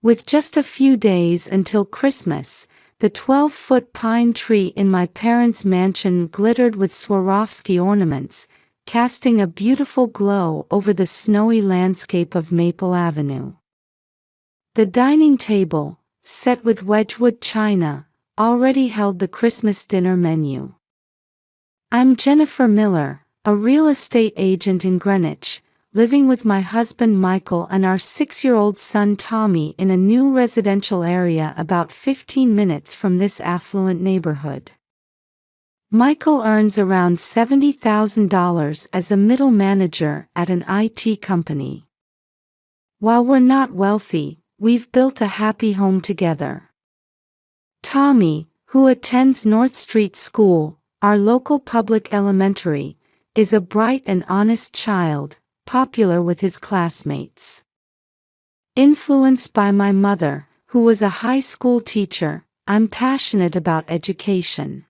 With just a few days until Christmas, the 12-foot pine tree in my parents' mansion glittered with Swarovski ornaments, casting a beautiful glow over the snowy landscape of Maple Avenue. The dining table, set with Wedgwood china, already held the Christmas dinner menu. I'm Jennifer Miller, a real estate agent in Greenwich, living with my husband Michael and our 6-year-old son Tommy in a new residential area about 15 minutes from this affluent neighborhood. Michael earns around $70,000 as a middle manager at an IT company. While we're not wealthy, we've built a happy home together. Tommy, who attends North Street School, our local public elementary, is a bright and honest child, popular with his classmates. Influenced by my mother, who was a high school teacher, I'm passionate about education.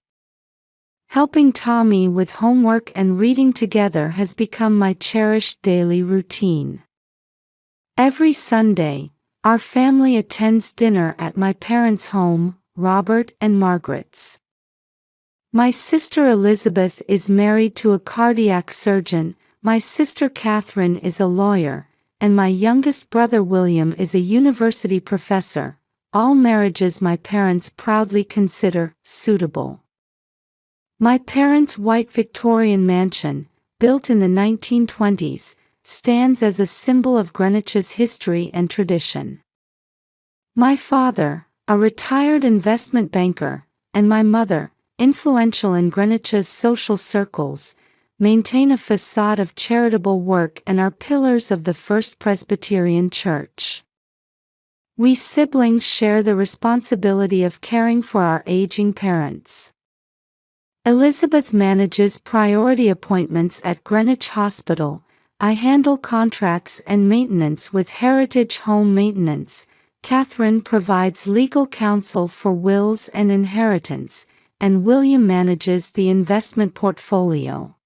Helping Tommy with homework and reading together has become my cherished daily routine. Every Sunday, our family attends dinner at my parents' home, Robert and Margaret's. My sister Elizabeth is married to a cardiac surgeon, my sister Catherine is a lawyer, and my youngest brother William is a university professor, all marriages my parents proudly consider suitable. My parents' white Victorian mansion, built in the 1920s, stands as a symbol of Greenwich's history and tradition. My father, a retired investment banker, and my mother, influential in Greenwich's social circles, maintain a facade of charitable work and are pillars of the First Presbyterian Church. We siblings share the responsibility of caring for our aging parents. Elizabeth manages priority appointments at Greenwich Hospital. I handle contracts and maintenance with Heritage Home Maintenance. Catherine provides legal counsel for wills and inheritance, and William manages the investment portfolio.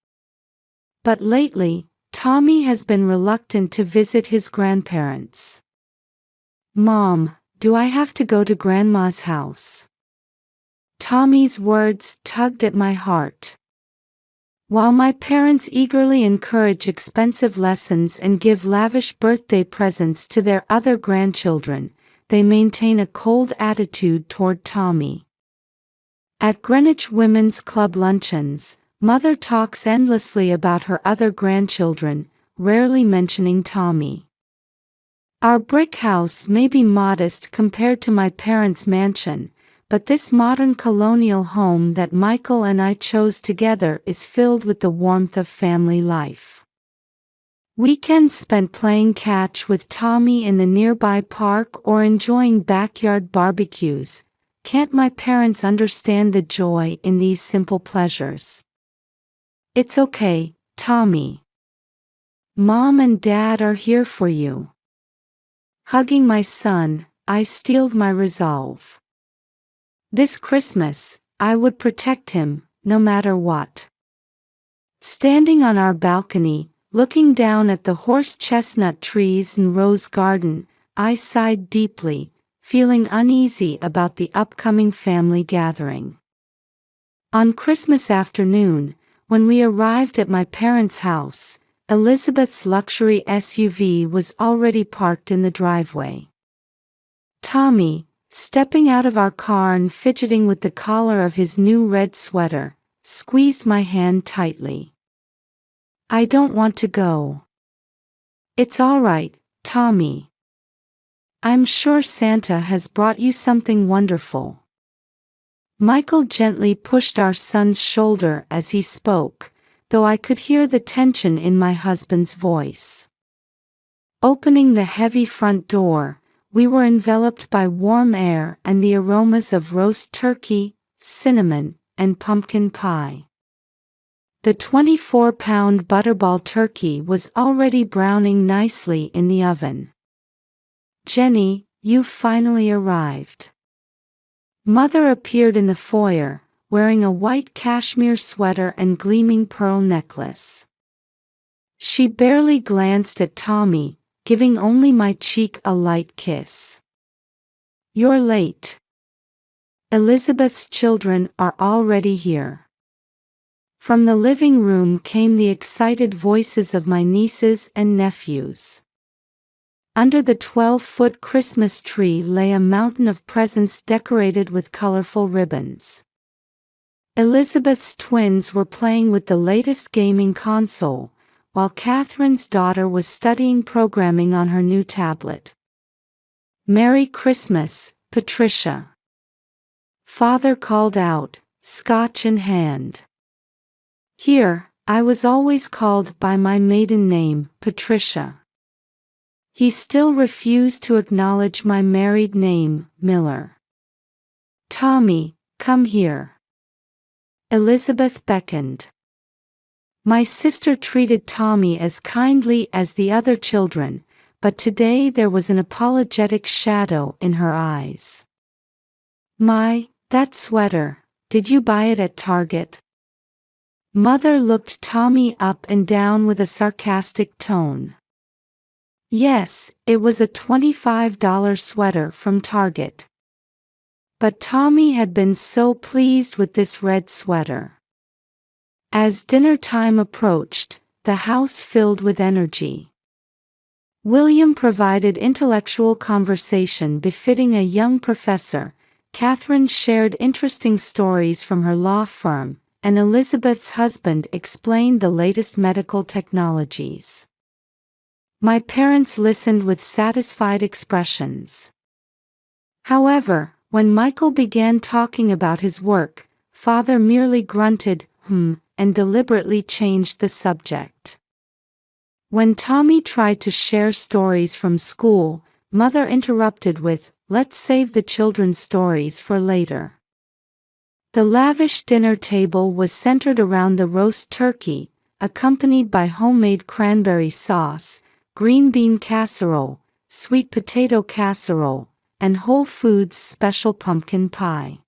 But lately, Tommy has been reluctant to visit his grandparents. "Mom, do I have to go to Grandma's house?" Tommy's words tugged at my heart. While my parents eagerly encourage expensive lessons and give lavish birthday presents to their other grandchildren, they maintain a cold attitude toward Tommy. At Greenwich Women's Club luncheons, Mother talks endlessly about her other grandchildren, rarely mentioning Tommy. Our brick house may be modest compared to my parents' mansion, but this modern colonial home that Michael and I chose together is filled with the warmth of family life. Weekends spent playing catch with Tommy in the nearby park or enjoying backyard barbecues. Can't my parents understand the joy in these simple pleasures? "It's okay, Tommy. Mom and Dad are here for you." Hugging my son, I steeled my resolve. This Christmas, I would protect him, no matter what. Standing on our balcony, looking down at the horse chestnut trees and rose garden, I sighed deeply, feeling uneasy about the upcoming family gathering. On Christmas afternoon, when we arrived at my parents' house, Elizabeth's luxury SUV was already parked in the driveway. Tommy, stepping out of our car and fidgeting with the collar of his new red sweater, squeezed my hand tightly. "I don't want to go." "It's all right, Tommy. I'm sure Santa has brought you something wonderful." Michael gently pushed our son's shoulder as he spoke, though I could hear the tension in my husband's voice. Opening the heavy front door, we were enveloped by warm air and the aromas of roast turkey, cinnamon, and pumpkin pie. The 24-pound butterball turkey was already browning nicely in the oven. "Jenny, you've finally arrived." Mother appeared in the foyer, wearing a white cashmere sweater and gleaming pearl necklace. She barely glanced at Tommy, giving only my cheek a light kiss. You're late. Elizabeth's children are already here. From the living room came the excited voices of my nieces and nephews. Under the 12-foot Christmas tree lay a mountain of presents decorated with colorful ribbons. Elizabeth's twins were playing with the latest gaming console, while Catherine's daughter was studying programming on her new tablet. "Merry Christmas, Patricia," Father called out, scotch in hand. Here, I was always called by my maiden name, Patricia. He still refused to acknowledge my married name, Miller. "Tommy, come here." Elizabeth beckoned. My sister treated Tommy as kindly as the other children, but today there was an apologetic shadow in her eyes. That sweater, did you buy it at Target?" Mother looked Tommy up and down with a sarcastic tone. Yes, it was a $25 sweater from Target. But Tommy had been so pleased with this red sweater. As dinner time approached, the house filled with energy. William provided intellectual conversation befitting a young professor, Catherine shared interesting stories from her law firm, and Elizabeth's husband explained the latest medical technologies. My parents listened with satisfied expressions. However, when Michael began talking about his work, Father merely grunted, and deliberately changed the subject. When Tommy tried to share stories from school, Mother interrupted with, "Let's save the children's stories for later." The lavish dinner table was centered around the roast turkey, accompanied by homemade cranberry sauce, green bean casserole, sweet potato casserole, and Whole Foods special pumpkin pie.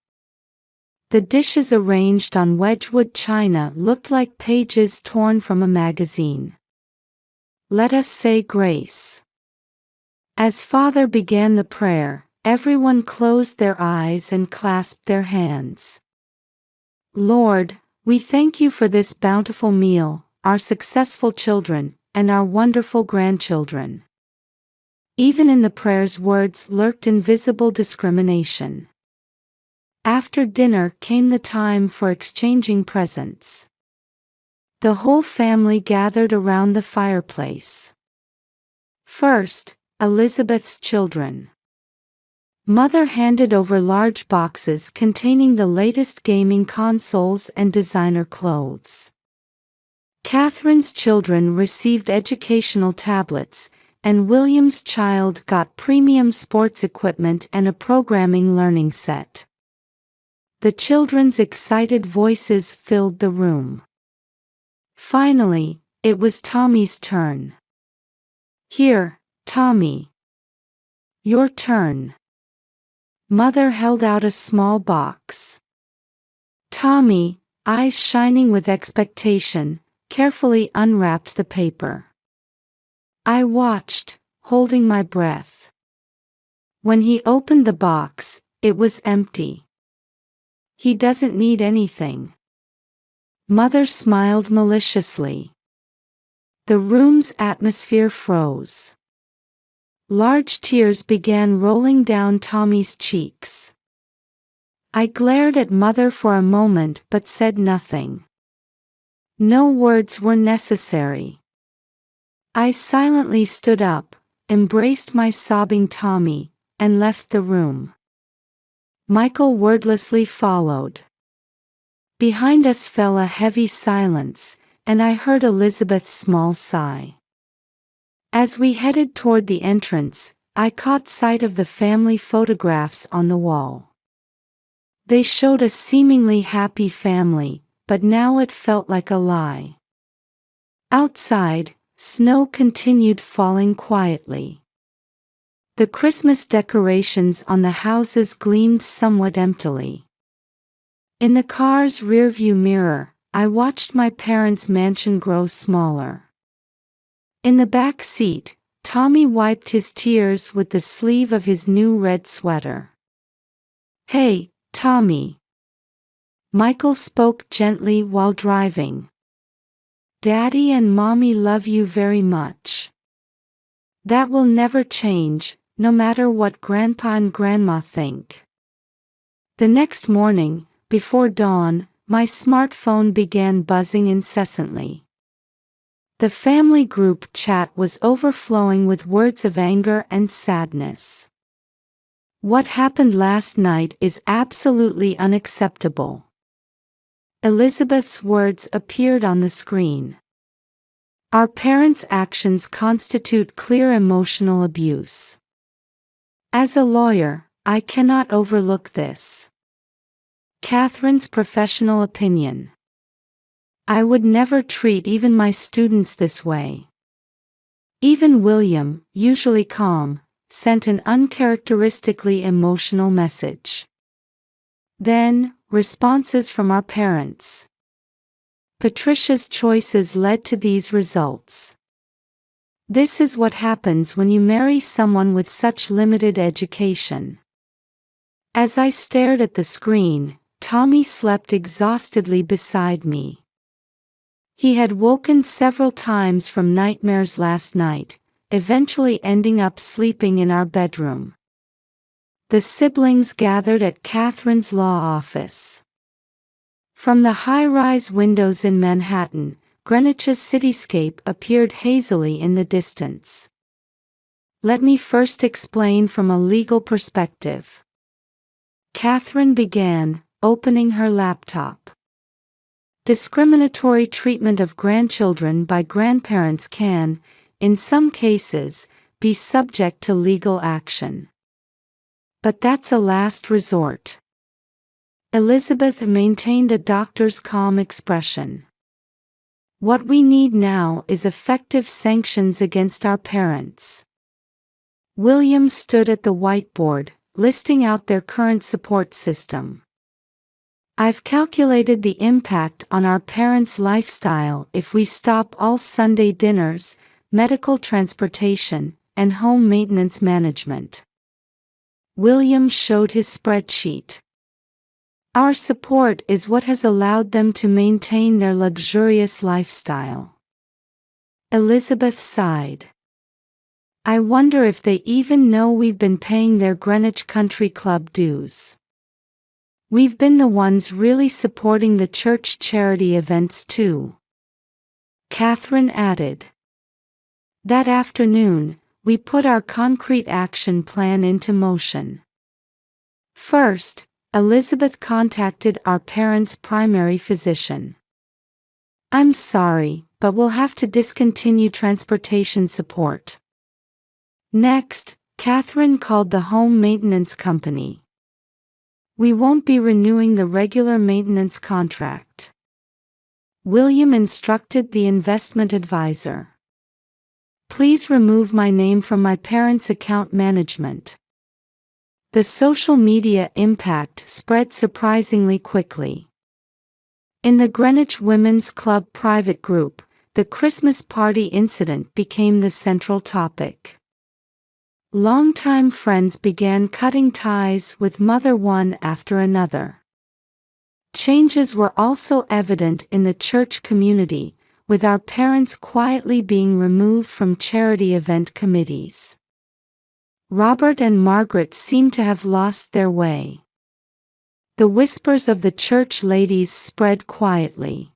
The dishes arranged on Wedgwood china looked like pages torn from a magazine. "Let us say grace." As Father began the prayer, everyone closed their eyes and clasped their hands. "Lord, we thank you for this bountiful meal, our successful children, and our wonderful grandchildren." Even in the prayer's words lurked invisible discrimination. After dinner came the time for exchanging presents. The whole family gathered around the fireplace. First, Elizabeth's children. Mother handed over large boxes containing the latest gaming consoles and designer clothes. Catherine's children received educational tablets, and William's child got premium sports equipment and a programming learning set. The children's excited voices filled the room. Finally, it was Tommy's turn. "Here, Tommy. Your turn." Mother held out a small box. Tommy, eyes shining with expectation, carefully unwrapped the paper. I watched, holding my breath. When he opened the box, it was empty. "He doesn't need anything." Mother smiled maliciously. The room's atmosphere froze. Large tears began rolling down Tommy's cheeks. I glared at Mother for a moment but said nothing. No words were necessary. I silently stood up, embraced my sobbing Tommy, and left the room. Michael wordlessly followed. Behind us fell a heavy silence, and I heard Elizabeth's small sigh. As we headed toward the entrance, I caught sight of the family photographs on the wall. They showed a seemingly happy family, but now it felt like a lie. Outside, snow continued falling quietly. The Christmas decorations on the houses gleamed somewhat emptily. In the car's rearview mirror, I watched my parents' mansion grow smaller. In the back seat, Tommy wiped his tears with the sleeve of his new red sweater. Hey, Tommy. Michael spoke gently while driving. Daddy and Mommy love you very much. That will never change, no matter what Grandpa and Grandma think. The next morning, before dawn, my smartphone began buzzing incessantly. The family group chat was overflowing with words of anger and sadness. What happened last night is absolutely unacceptable. Elizabeth's words appeared on the screen. Our parents' actions constitute clear emotional abuse. As a lawyer, I cannot overlook this. Catherine's professional opinion. I would never treat even my students this way. Even William, usually calm, sent an uncharacteristically emotional message. Then, responses from our parents. Patricia's choices led to these results. This is what happens when you marry someone with such limited education. As I stared at the screen, Tommy slept exhaustedly beside me. He had woken several times from nightmares last night, eventually ending up sleeping in our bedroom. The siblings gathered at Catherine's law office. From the high-rise windows in Manhattan, Greenwich's cityscape appeared hazily in the distance. Let me first explain from a legal perspective. Catherine began, opening her laptop. Discriminatory treatment of grandchildren by grandparents can, in some cases, be subject to legal action. But that's a last resort. Elizabeth maintained a doctor's calm expression. What we need now is effective sanctions against our parents. William stood at the whiteboard, listing out their current support system. I've calculated the impact on our parents' lifestyle if we stop all Sunday dinners, medical transportation, and home maintenance management. William showed his spreadsheet. Our support is what has allowed them to maintain their luxurious lifestyle. Elizabeth sighed. I wonder if they even know we've been paying their Greenwich Country Club dues. We've been the ones really supporting the church charity events too. Catherine added. That afternoon, we put our concrete action plan into motion. First, Elizabeth contacted our parents' primary physician. I'm sorry, but we'll have to discontinue transportation support. Next, Catherine called the home maintenance company. We won't be renewing the regular maintenance contract. William instructed the investment advisor. Please remove my name from my parents' account management. The social media impact spread surprisingly quickly. In the Greenwich Women's Club private group, the Christmas party incident became the central topic. Longtime friends began cutting ties with Mother one after another. Changes were also evident in the church community, with our parents quietly being removed from charity event committees. Robert and Margaret seemed to have lost their way. The whispers of the church ladies spread quietly.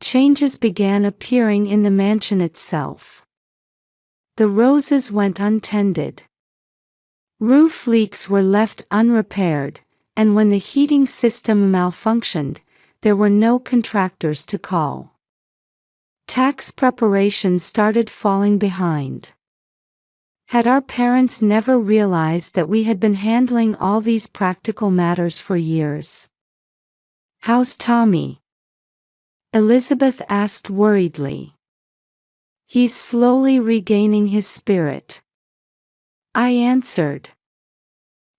Changes began appearing in the mansion itself. The roses went untended. Roof leaks were left unrepaired, and when the heating system malfunctioned, there were no contractors to call. Tax preparations started falling behind. Had our parents never realized that we had been handling all these practical matters for years? How's Tommy? Elizabeth asked worriedly. He's slowly regaining his spirit. I answered.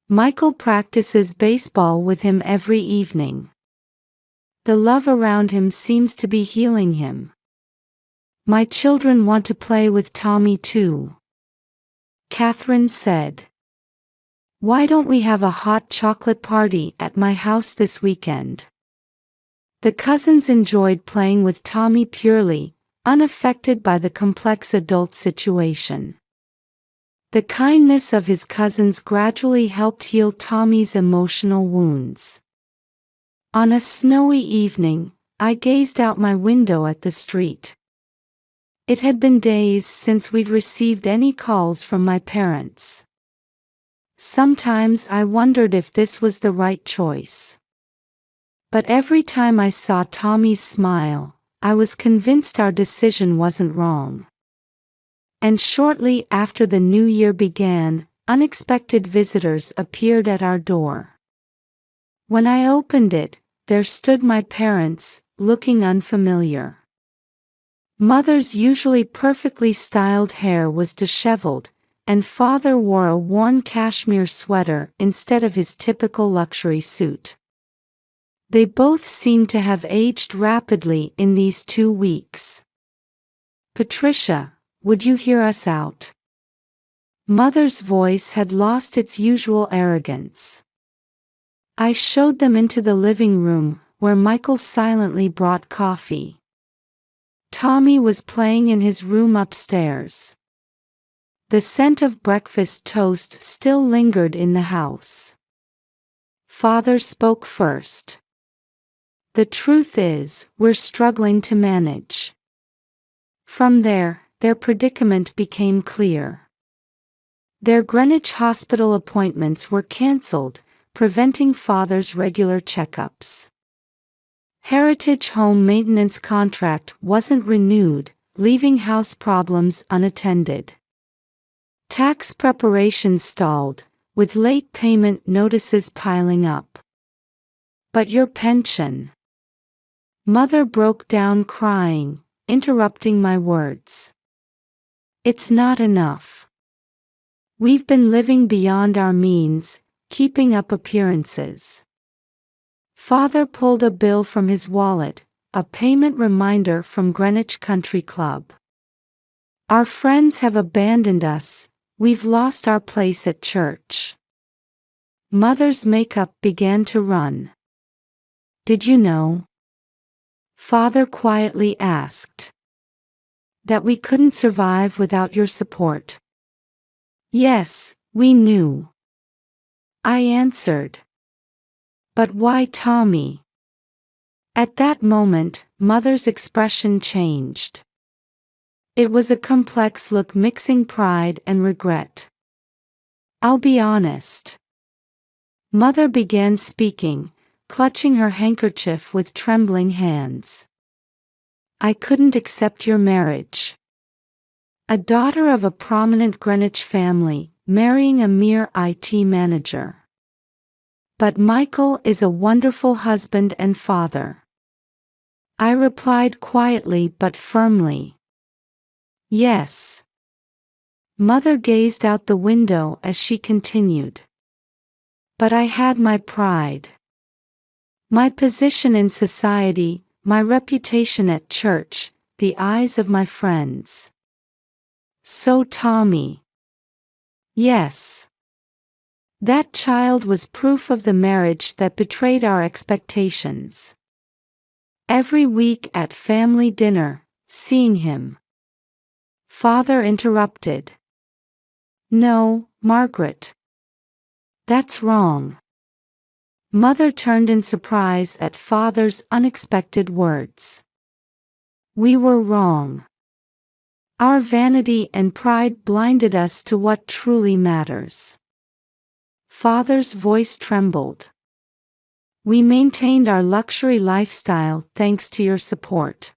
Michael practices baseball with him every evening. The love around him seems to be healing him. My children want to play with Tommy too. Catherine said. Why don't we have a hot chocolate party at my house this weekend? The cousins enjoyed playing with Tommy purely, unaffected by the complex adult situation. The kindness of his cousins gradually helped heal Tommy's emotional wounds. On a snowy evening, I gazed out my window at the street. It had been days since we'd received any calls from my parents. Sometimes I wondered if this was the right choice. But every time I saw Tommy's smile, I was convinced our decision wasn't wrong. And shortly after the new year began, unexpected visitors appeared at our door. When I opened it, there stood my parents, looking unfamiliar. Mother's usually perfectly styled hair was disheveled, and father wore a worn cashmere sweater instead of his typical luxury suit. They both seemed to have aged rapidly in these 2 weeks. "Patricia, would you hear us out?" Mother's voice had lost its usual arrogance. I showed them into the living room, where Michael silently brought coffee. Tommy was playing in his room upstairs. The scent of breakfast toast still lingered in the house. Father spoke first. "The truth is, we're struggling to manage." From there, their predicament became clear. Their Greenwich hospital appointments were cancelled, preventing father's regular checkups. Heritage home maintenance contract wasn't renewed, leaving house problems unattended. Tax preparations stalled, with late payment notices piling up. "But your pension." Mother broke down crying, interrupting my words. "It's not enough. We've been living beyond our means, keeping up appearances." Father pulled a bill from his wallet, a payment reminder from Greenwich Country Club. "Our friends have abandoned us, we've lost our place at church." Mother's makeup began to run. "Did you know?" Father quietly asked. "That we couldn't survive without your support?" "Yes, we knew," I answered. "But why Tommy?" At that moment, Mother's expression changed. It was a complex look mixing pride and regret. "I'll be honest." Mother began speaking, clutching her handkerchief with trembling hands. "I couldn't accept your marriage. A daughter of a prominent Greenwich family, marrying a mere IT manager. But Michael is a wonderful husband and father." I replied quietly but firmly. "Yes." Mother gazed out the window as she continued. "But I had my pride. My position in society, my reputation at church, the eyes of my friends. So Tommy." "Yes. That child was proof of the marriage that betrayed our expectations. Every week at family dinner, seeing him." Father interrupted. "No, Margaret. That's wrong." Mother turned in surprise at Father's unexpected words. "We were wrong. Our vanity and pride blinded us to what truly matters." Father's voice trembled. "We maintained our luxury lifestyle thanks to your support.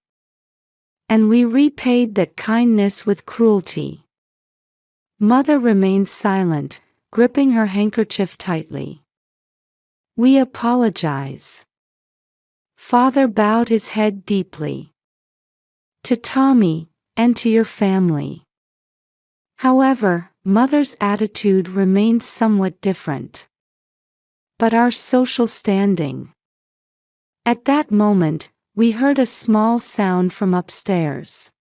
And we repaid that kindness with cruelty." Mother remained silent, gripping her handkerchief tightly. "We apologize." Father bowed his head deeply. "To Tommy, and to your family." However, Mother's attitude remained somewhat different. "But our social standing." At that moment, we heard a small sound from upstairs.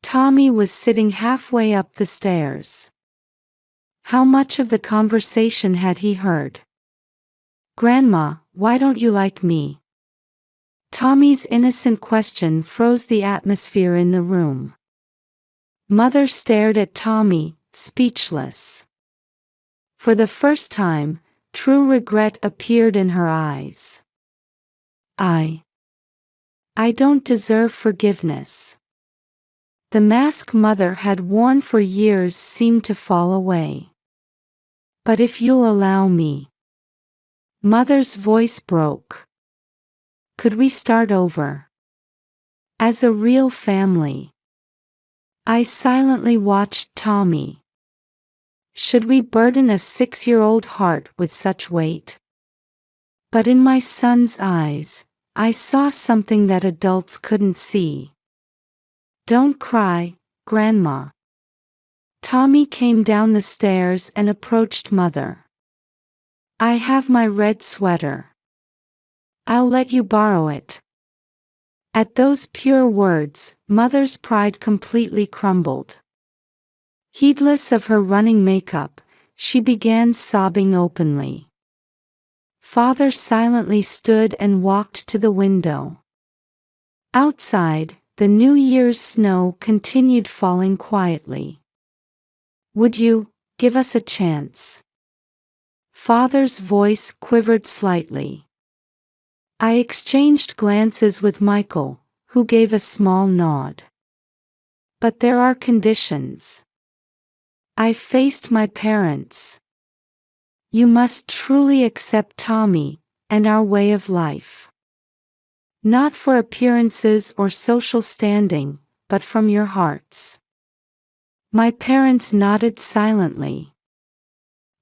Tommy was sitting halfway up the stairs. How much of the conversation had he heard? "Grandma, why don't you like me?" Tommy's innocent question froze the atmosphere in the room. Mother stared at Tommy, speechless. For the first time, true regret appeared in her eyes. I don't deserve forgiveness." The mask Mother had worn for years seemed to fall away. "But if you'll allow me." Mother's voice broke. "Could we start over? As a real family?" I silently watched Tommy. Should we burden a 6-year-old heart with such weight? But in my son's eyes, I saw something that adults couldn't see. "Don't cry, Grandma." Tommy came down the stairs and approached Mother. "I have my red sweater. I'll let you borrow it." At those pure words, Mother's pride completely crumbled. Heedless of her running makeup, she began sobbing openly. Father silently stood and walked to the window. Outside, the New Year's snow continued falling quietly. "Would you give us a chance?" Father's voice quivered slightly. I exchanged glances with Michael, who gave a small nod. "But there are conditions." I faced my parents. "You must truly accept Tommy and our way of life. Not for appearances or social standing, but from your hearts." My parents nodded silently.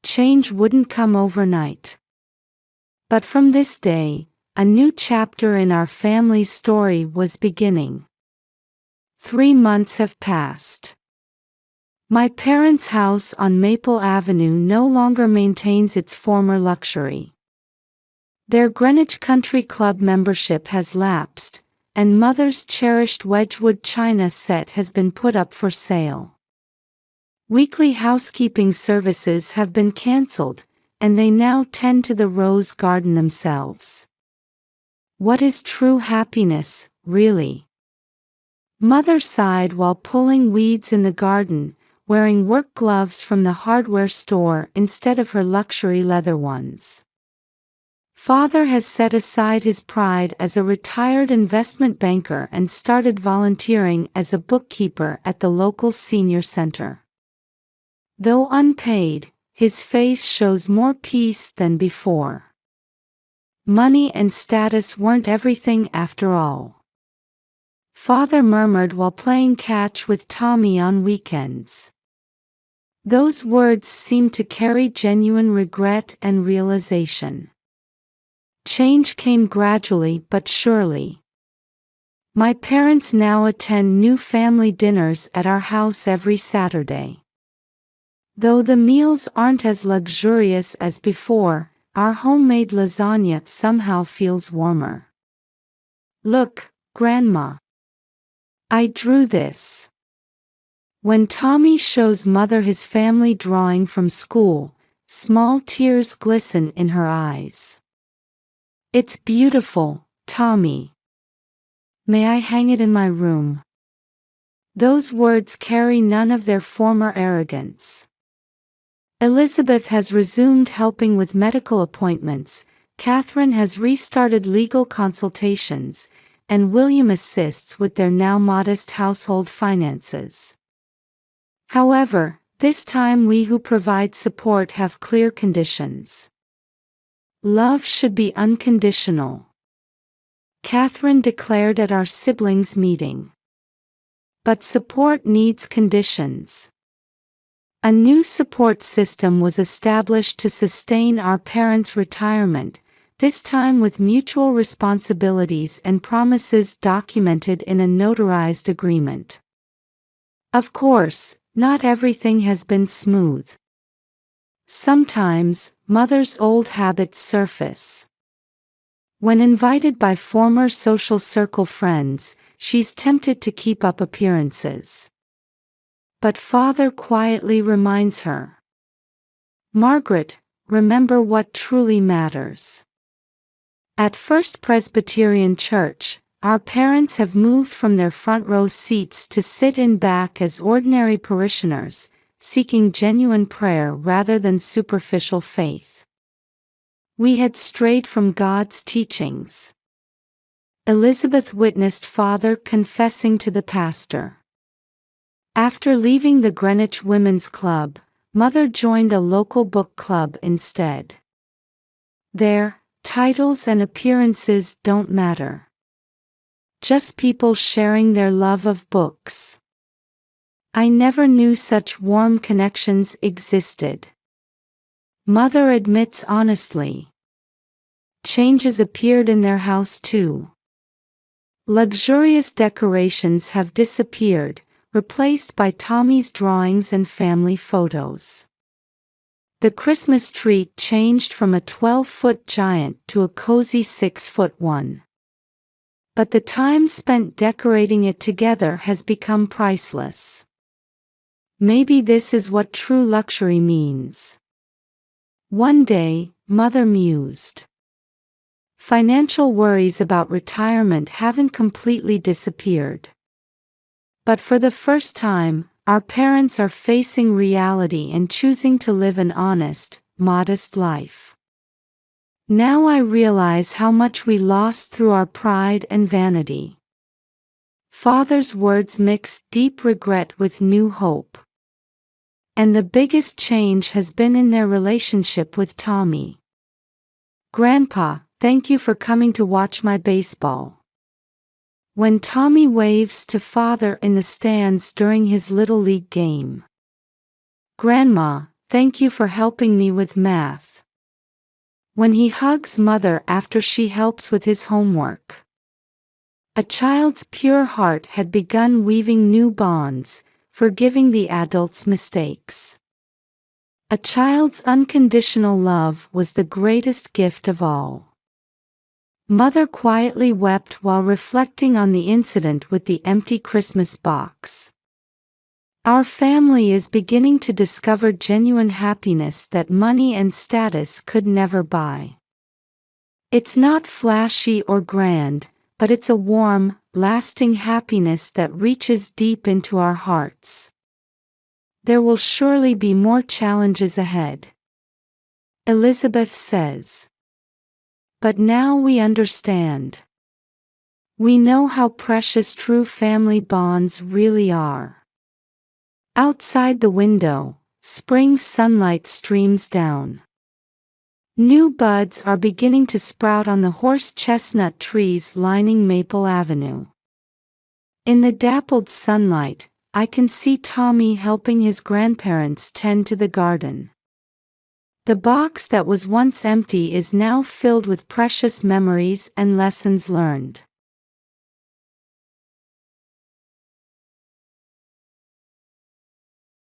Change wouldn't come overnight. But from this day, a new chapter in our family's story was beginning. 3 months have passed. My parents' house on Maple Avenue no longer maintains its former luxury. Their Greenwich Country Club membership has lapsed, and Mother's cherished Wedgwood china set has been put up for sale. Weekly housekeeping services have been cancelled, and they now tend to the rose garden themselves. What is true happiness, really? Mother sighed while pulling weeds in the garden, wearing work gloves from the hardware store instead of her luxury leather ones. Father has set aside his pride as a retired investment banker and started volunteering as a bookkeeper at the local senior center. Though unpaid, his face shows more peace than before. Money and status weren't everything after all. Father murmured while playing catch with Tommy on weekends. Those words seemed to carry genuine regret and realization. Change came gradually but surely. My parents now attend new family dinners at our house every Saturday. Though the meals aren't as luxurious as before, our homemade lasagna somehow feels warmer. "Look, Grandma. I drew this." When Tommy shows Mother his family drawing from school, small tears glisten in her eyes. "It's beautiful, Tommy. May I hang it in my room?" Those words carry none of their former arrogance. Elizabeth has resumed helping with medical appointments, Catherine has restarted legal consultations, and William assists with their now modest household finances. However, this time we who provide support have clear conditions. Love should be unconditional, Catherine declared at our siblings' meeting. But support needs conditions. A new support system was established to sustain our parents' retirement, this time with mutual responsibilities and promises documented in a notarized agreement. Of course, not everything has been smooth. Sometimes, Mother's old habits surface. When invited by former social circle friends, she's tempted to keep up appearances. But Father quietly reminds her. Margaret, remember what truly matters. At First Presbyterian Church, our parents have moved from their front row seats to sit in back as ordinary parishioners, seeking genuine prayer rather than superficial faith. We had strayed from God's teachings. Elizabeth witnessed father confessing to the pastor. After leaving the Greenwich Women's Club, mother joined a local book club instead. There, titles and appearances don't matter. Just people sharing their love of books. I never knew such warm connections existed. Mother admits honestly. Changes appeared in their house too. Luxurious decorations have disappeared, replaced by Tommy's drawings and family photos. The Christmas tree changed from a 12-foot giant to a cozy 6-foot one. But the time spent decorating it together has become priceless. Maybe this is what true luxury means. One day, mother mused. Financial worries about retirement haven't completely disappeared. But for the first time, our parents are facing reality and choosing to live an honest, modest life. Now I realize how much we lost through our pride and vanity. Father's words mix deep regret with new hope. And the biggest change has been in their relationship with Tommy. Grandpa, thank you for coming to watch my baseball. When Tommy waves to father in the stands during his Little League game. Grandma, thank you for helping me with math. When he hugs mother after she helps with his homework. A child's pure heart had begun weaving new bonds, forgiving the adult's mistakes. A child's unconditional love was the greatest gift of all. Mother quietly wept while reflecting on the incident with the empty Christmas box. Our family is beginning to discover genuine happiness that money and status could never buy. It's not flashy or grand, but it's a warm, lasting happiness that reaches deep into our hearts. There will surely be more challenges ahead. Elizabeth says. But now we understand. We know how precious true family bonds really are. Outside the window, spring sunlight streams down. New buds are beginning to sprout on the horse chestnut trees lining Maple Avenue. In the dappled sunlight, I can see Tommy helping his grandparents tend to the garden. The box that was once empty is now filled with precious memories and lessons learned.